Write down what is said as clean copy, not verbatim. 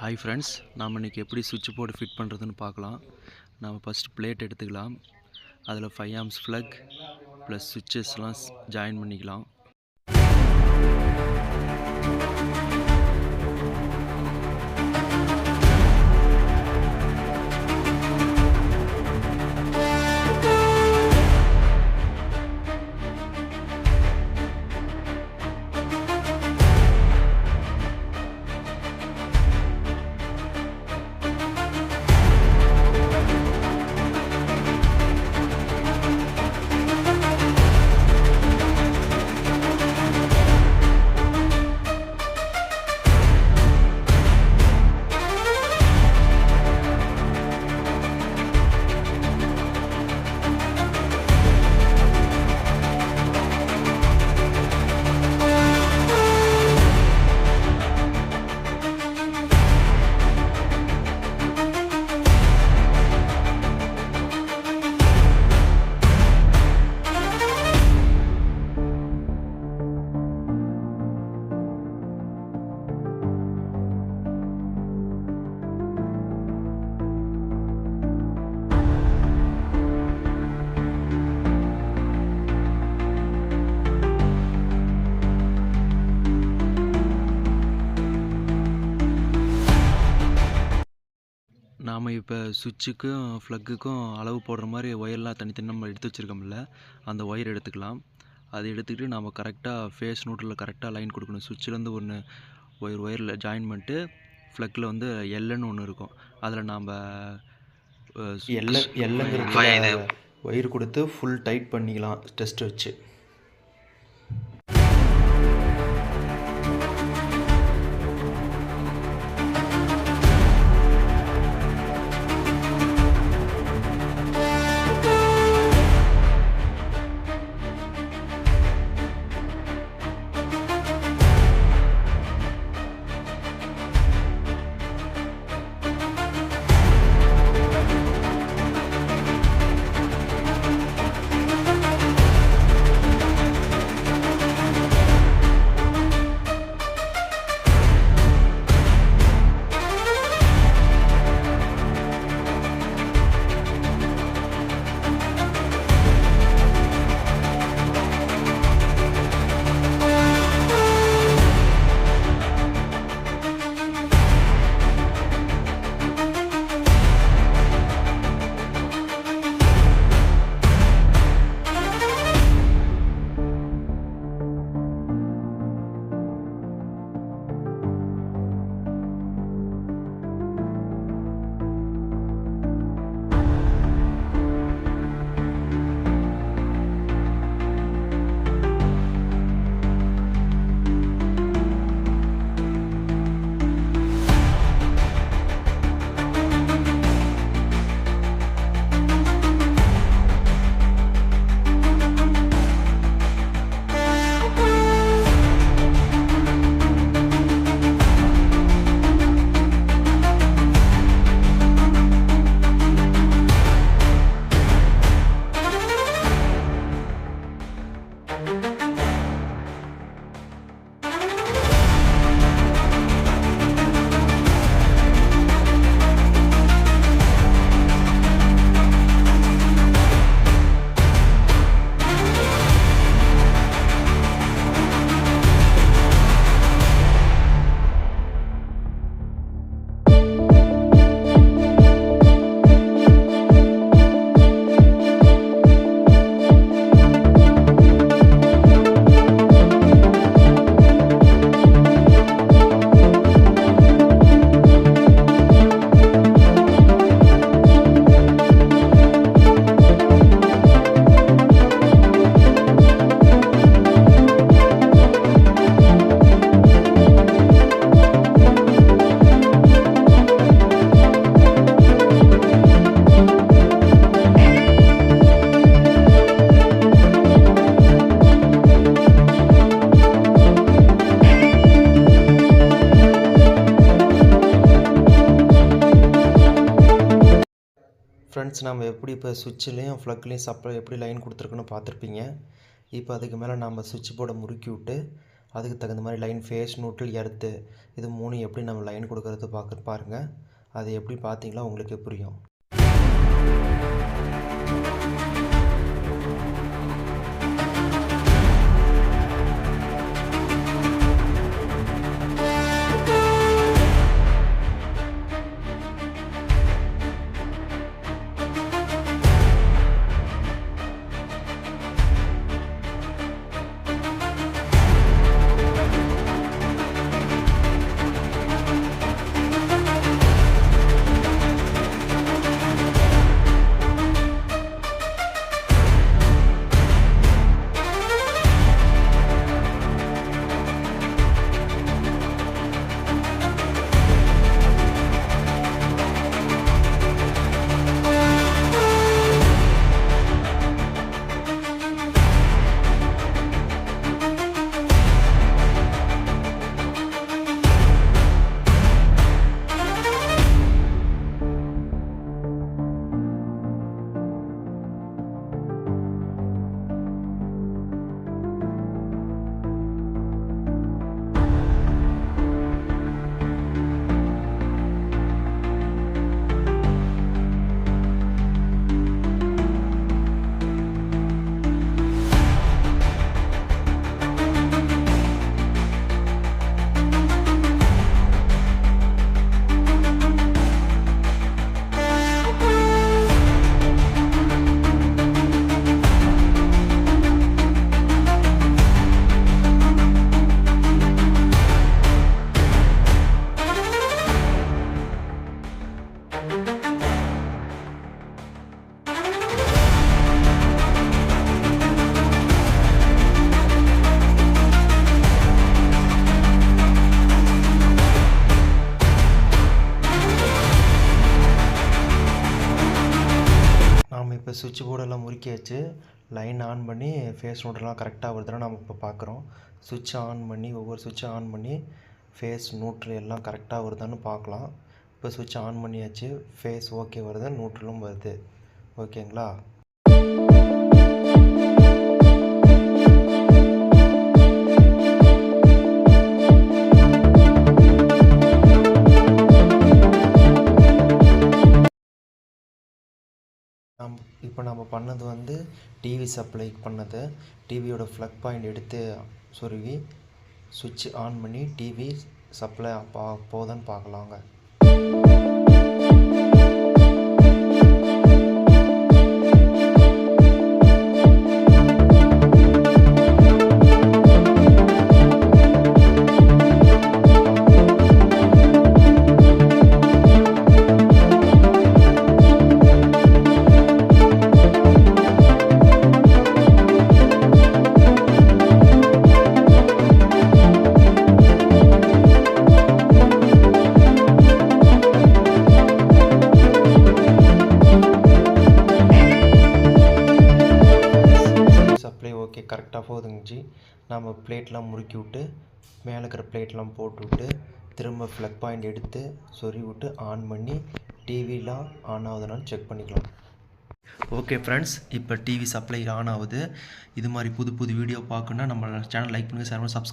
Hi friends, நாம் இன்றைக்கி எப்படி சுவிட்ச் போர்டு ஃபிட் பண்ணுறதுன்னு பார்க்கலாம். நாம் ஃபஸ்ட்டு பிளேட் எடுத்துக்கலாம். அதில் 5 ஆம்ஸ் ப்ளக் ப்ளஸ் சுவிட்சஸ்லாம் ஜாயின் பண்ணிக்கலாம். நாம் இப்போ சுவிட்சுக்கும் ப்ளக்குக்கும் அளவு போடுற மாதிரி ஒயர்லாம் தனித்தனி நம்ம எடுத்து வச்சுருக்கோம்ல, அந்த ஒயர் எடுத்துக்கலாம். அதை எடுத்துக்கிட்டு நம்ம கரெக்டாக ஃபேஸ் நியூட்ரலில் கரெக்டாக லைன் கொடுக்கணும். சுவிட்சிலேருந்து ஒயரில் ஜாயின் பண்ணிட்டு ப்ளக்கில் வந்து எல்லுன்னு ஒன்று இருக்கும். அதில் நாம் எல்லுங்கிறது ஒயர் கொடுத்து ஃபுல் டைட் பண்ணிக்கலாம் டெஸ்ட் வச்சு. ஃப்ரெண்ட்ஸ், நம்ம எப்படி இப்போ சுவிட்சுலேயும் ப்ளக்லேயும் சப்ளை எப்படி லைன் கொடுத்துருக்குன்னு பார்த்துருப்பீங்க. இப்போ அதுக்கு மேலே நம்ம சுவிட்ச் போர்டை முறுக்கி விட்டு அதுக்கு தகுந்த மாதிரி லைன், ஃபேஸ், நியூட்ரல், எர்த்து இது 3 எப்படி நம்ம லைன் கொடுக்கறது பாருங்கள். அது எப்படி பார்த்தீங்களா உங்களுக்கே புரியும். இப்போ சுவிட்ச் போர்டெல்லாம் முறுக்கியாச்சு. லைன் ஆன் பண்ணி ஃபேஸ் நியூட்ரல்லாம் கரெக்டாக வருதுன்னா நம்ம இப்போ பார்க்குறோம். சுவிட்ச் ஆன் பண்ணி ஒவ்வொரு சுவிட்சை ஆன் பண்ணி ஃபேஸ் நியூட்ரல் எல்லாம் கரெக்டாக வருதான்னு பார்க்கலாம். இப்போ சுவிட்ச் ஆன் பண்ணியாச்சு. ஃபேஸ் ஓகே வருது, நியூட்ரலும் வருது. ஓகேங்களா? இப்போ நம்ம பண்ணது வந்து டிவி சப்ளை பண்ணது. டிவியோட ப்ளக் பாயிண்ட் எடுத்து சொருவி சுவிட்ச் ஆன் பண்ணி டிவி சப்ளை போகுதான்னு பார்க்கலாங்க. ஓகே, கரெக்டாக போகுதுங்கச்சி. நம்ம பிளேட்லாம் முறுக்கி விட்டு மேலே இருக்கிற பிளேட்லாம் போட்டு விட்டு திரும்ப ப்ளக் பாயிண்ட் எடுத்து சொருவி விட்டு ஆன் பண்ணி டிவிலாம் ஆன் ஆகுதுனாலும் செக் பண்ணிக்கலாம். ஓகே ஃப்ரெண்ட்ஸ், இப்போ டிவி சப்ளை ஆன் ஆகுது. இது மாதிரி புது புது வீடியோ பார்க்கணுன்னா நம்ம சேனல் லைக் பண்ணுங்கள், ஷேர் பண்ணுங்கள், சப்ஸ்கிரைப்